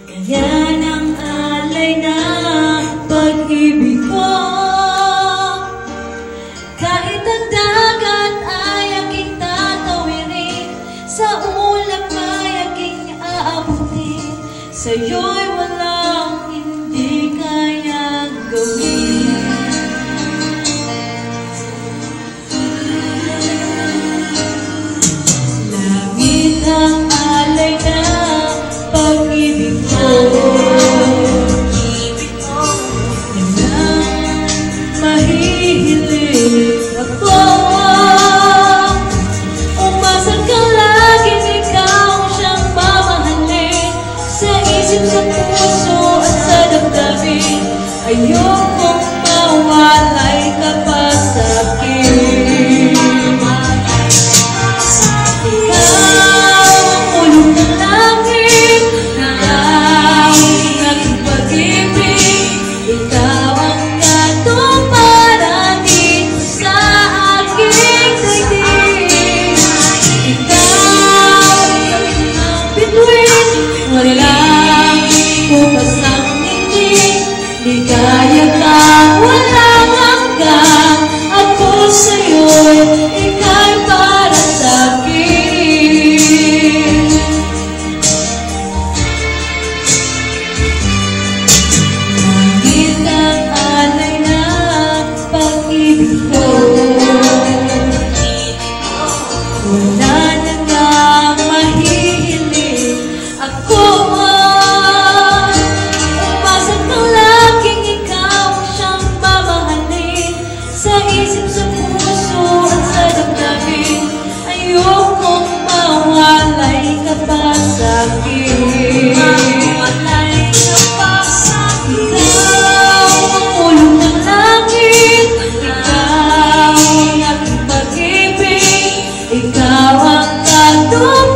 Ganyan ang alay na pag-ibig ko. Kahit ang dagat ay aking tatawirin, sa ulap ay aking aabutin, sa'yo'y walang hindi kayang gawin. Langit ang alay na pag-ibig ko. Mahihilig ako. Umasa ka laging ikaw siyang mamahalin, sa isip, sa puso at sa damdamin. Ayokong mawalay ka pa sa akin. Ligaya ka, walang hanggang. Ako sa'yo'y ika'y para sa'kin. Langit ang alay na pag-ibig ko. Wala na nga mahihilig ako. Sa isip, sa puso at sa damdamin, ayokong mawalay ka pa sa'kin. Mawalay ka pa sa'kin. Ikaw ang ulong ng langit, ikaw ang aking pag-ibig, ikaw ang katulad.